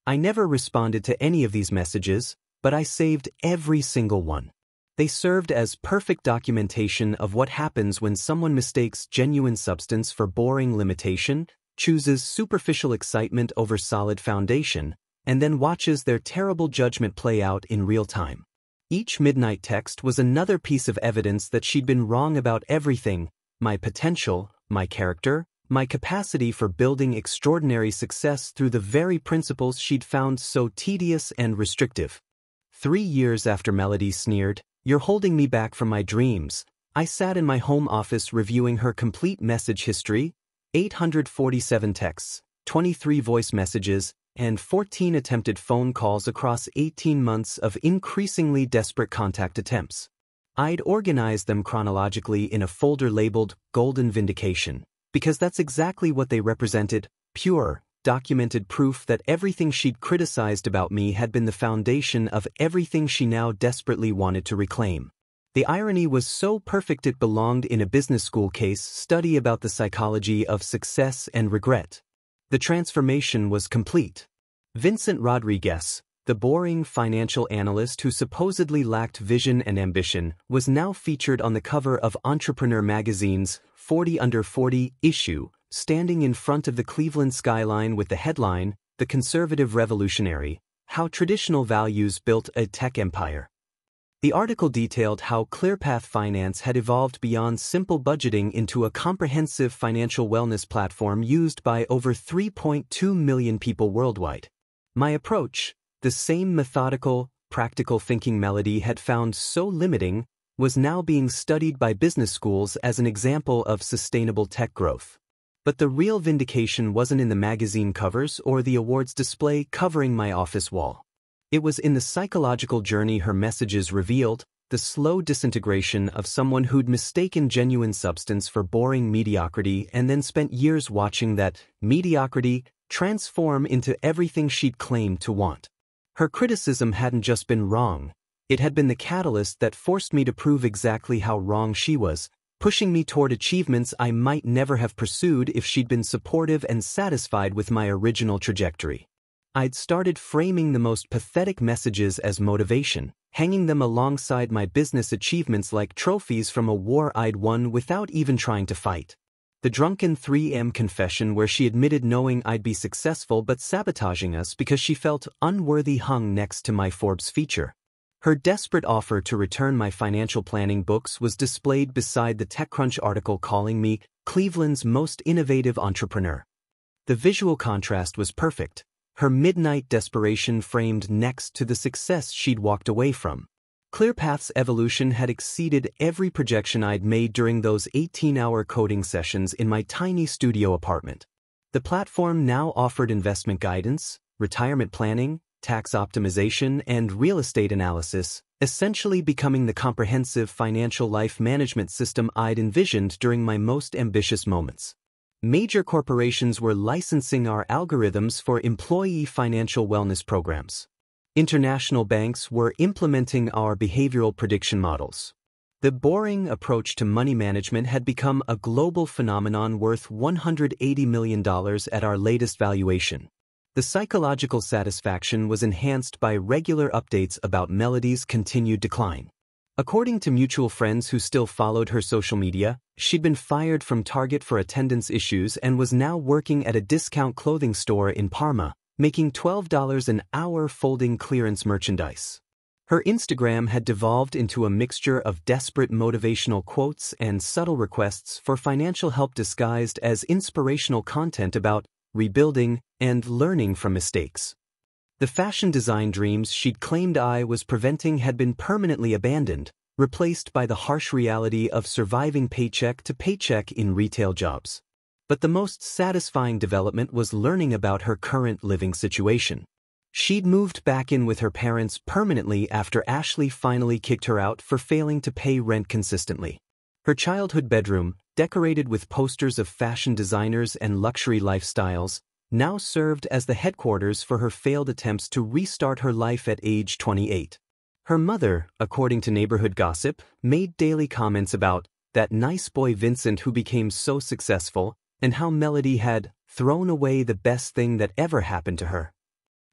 S1: I never responded to any of these messages, but I saved every single one. They served as perfect documentation of what happens when someone mistakes genuine substance for boring limitation, chooses superficial excitement over solid foundation, and then watches their terrible judgment play out in real time. Each midnight text was another piece of evidence that she'd been wrong about everything: my potential, my character, my capacity for building extraordinary success through the very principles she'd found so tedious and restrictive. 3 years after Melody Sneered, "You're holding me back from my dreams," I sat in my home office reviewing her complete message history: 847 texts, 23 voice messages, and 14 attempted phone calls across 18 months of increasingly desperate contact attempts. I'd organized them chronologically in a folder labeled Golden Vindication, because that's exactly what they represented: pure, documented proof that everything she'd criticized about me had been the foundation of everything she now desperately wanted to reclaim. The irony was so perfect it belonged in a business school case study about the psychology of success and regret. The transformation was complete. Vincent Rodriguez, the boring financial analyst who supposedly lacked vision and ambition, was now featured on the cover of Entrepreneur magazine's 40 Under 40 issue, standing in front of the Cleveland skyline with the headline, "The Conservative Revolutionary: How Traditional Values Built a Tech Empire." The article detailed how ClearPath Finance had evolved beyond simple budgeting into a comprehensive financial wellness platform used by over 3.2 million people worldwide. My approach, the same methodical, practical thinking Melody had found so limiting, was now being studied by business schools as an example of sustainable tech growth. But the real vindication wasn't in the magazine covers or the awards display covering my office wall. It was in the psychological journey her messages revealed, the slow disintegration of someone who'd mistaken genuine substance for boring mediocrity and then spent years watching that mediocrity transform into everything she'd claimed to want. Her criticism hadn't just been wrong, it had been the catalyst that forced me to prove exactly how wrong she was, pushing me toward achievements I might never have pursued if she'd been supportive and satisfied with my original trajectory. I'd started framing the most pathetic messages as motivation, hanging them alongside my business achievements like trophies from a war I'd won without even trying to fight. The drunken 3M confession where she admitted knowing I'd be successful but sabotaging us because she felt unworthy hung next to my Forbes feature. Her desperate offer to return my financial planning books was displayed beside the TechCrunch article calling me Cleveland's most innovative entrepreneur. The visual contrast was perfect. Her midnight desperation framed next to the success she'd walked away from. ClearPath's evolution had exceeded every projection I'd made during those 18-hour coding sessions in my tiny studio apartment. The platform now offered investment guidance, retirement planning, tax optimization, and real estate analysis, essentially becoming the comprehensive financial life management system I'd envisioned during my most ambitious moments. Major corporations were licensing our algorithms for employee financial wellness programs. International banks were implementing our behavioral prediction models. The boring approach to money management had become a global phenomenon worth $180 million at our latest valuation. The psychological satisfaction was enhanced by regular updates about Melody's continued decline. According to mutual friends who still followed her social media, she'd been fired from Target for attendance issues and was now working at a discount clothing store in Parma, making $12 an hour folding clearance merchandise. Her Instagram had devolved into a mixture of desperate motivational quotes and subtle requests for financial help disguised as inspirational content about rebuilding and learning from mistakes. The fashion design dreams she'd claimed I was preventing had been permanently abandoned, replaced by the harsh reality of surviving paycheck to paycheck in retail jobs. But the most satisfying development was learning about her current living situation. She'd moved back in with her parents permanently after Ashley finally kicked her out for failing to pay rent consistently. Her childhood bedroom, decorated with posters of fashion designers and luxury lifestyles, now served as the headquarters for her failed attempts to restart her life at age 28. Her mother, according to neighborhood gossip, made daily comments about that nice boy Vincent who became so successful, and how Melody had thrown away the best thing that ever happened to her.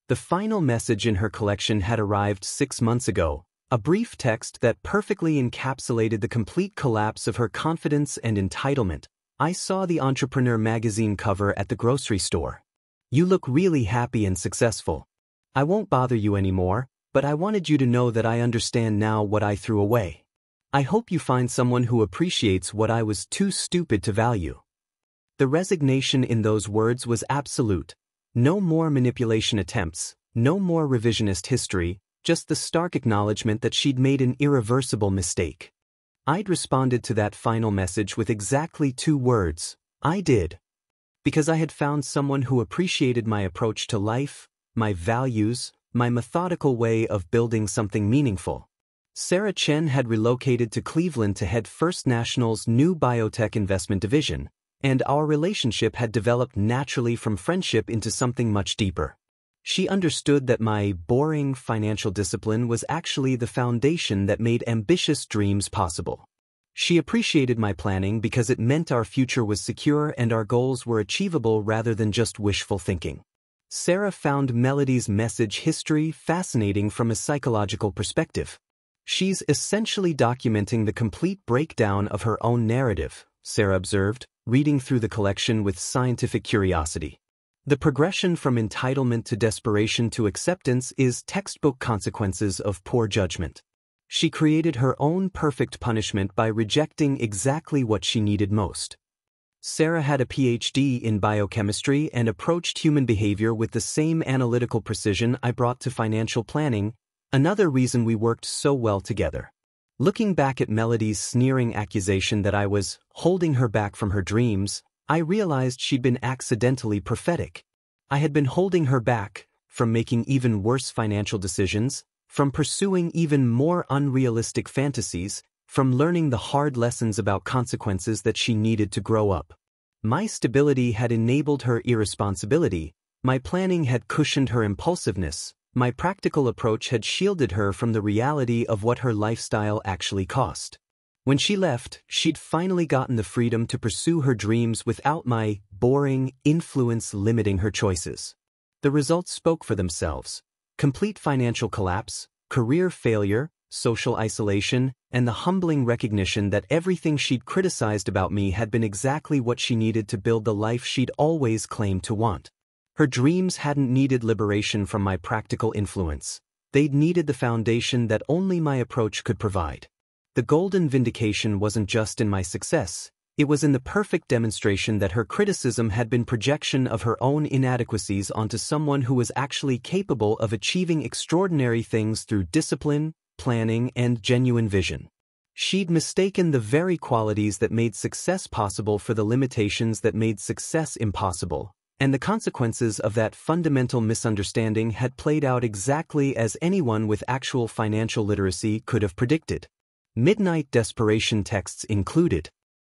S1: The final message in her collection had arrived 6 months ago, a brief text that perfectly encapsulated the complete collapse of her confidence and entitlement. I saw the Entrepreneur magazine cover at the grocery store. You look really happy and successful. I won't bother you anymore, but I wanted you to know that I understand now what I threw away. I hope you find someone who appreciates what I was too stupid to value. The resignation in those words was absolute. No more manipulation attempts, no more revisionist history, just the stark acknowledgement that she'd made an irreversible mistake. I'd responded to that final message with exactly 2 words: I did. Because I had found someone who appreciated my approach to life, my values, my methodical way of building something meaningful. Sarah Chen had relocated to Cleveland to head First National's new biotech investment division, and our relationship had developed naturally from friendship into something much deeper. She understood that my boring financial discipline was actually the foundation that made ambitious dreams possible. She appreciated my planning because it meant our future was secure and our goals were achievable rather than just wishful thinking. Sarah found Melody's message history fascinating from a psychological perspective. She's essentially documenting the complete breakdown of her own narrative, Sarah observed, reading through the collection with scientific curiosity. The progression from entitlement to desperation to acceptance is textbook consequences of poor judgment. She created her own perfect punishment by rejecting exactly what she needed most. Sarah had a PhD in biochemistry and approached human behavior with the same analytical precision I brought to financial planning, another reason we worked so well together. Looking back at Melody's sneering accusation that I was holding her back from her dreams, I realized she'd been accidentally prophetic. I had been holding her back from making even worse financial decisions, from pursuing even more unrealistic fantasies, from learning the hard lessons about consequences that she needed to grow up. My stability had enabled her irresponsibility, my planning had cushioned her impulsiveness, my practical approach had shielded her from the reality of what her lifestyle actually cost. When she left, she'd finally gotten the freedom to pursue her dreams without my boring influence limiting her choices. The results spoke for themselves: complete financial collapse, career failure, social isolation, and the humbling recognition that everything she'd criticized about me had been exactly what she needed to build the life she'd always claimed to want. Her dreams hadn't needed liberation from my practical influence. They'd needed the foundation that only my approach could provide. The golden vindication wasn't just in my success, it was in the perfect demonstration that her criticism had been projection of her own inadequacies onto someone who was actually capable of achieving extraordinary things through discipline, planning and genuine vision. She'd mistaken the very qualities that made success possible for the limitations that made success impossible, and the consequences of that fundamental misunderstanding had played out exactly as anyone with actual financial literacy could have predicted. Midnight desperation texts included,